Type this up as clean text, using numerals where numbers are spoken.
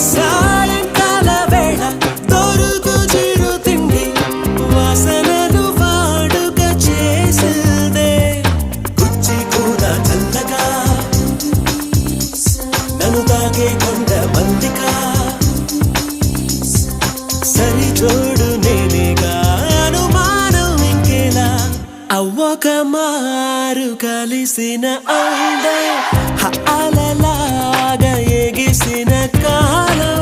సాయంకాల వేళ దొరుకు చిరు తిండి వాసనలు వాడుక చేసిందే కుచ్చి కూడా చల్లగా నన్ను తాకే కొండ మందికా సరి జోడు నేనేగా అనుమానం ఇంకేలా అవ్వక మారు కలిసిన అందం అలలాగా ఎగిసిన కాలం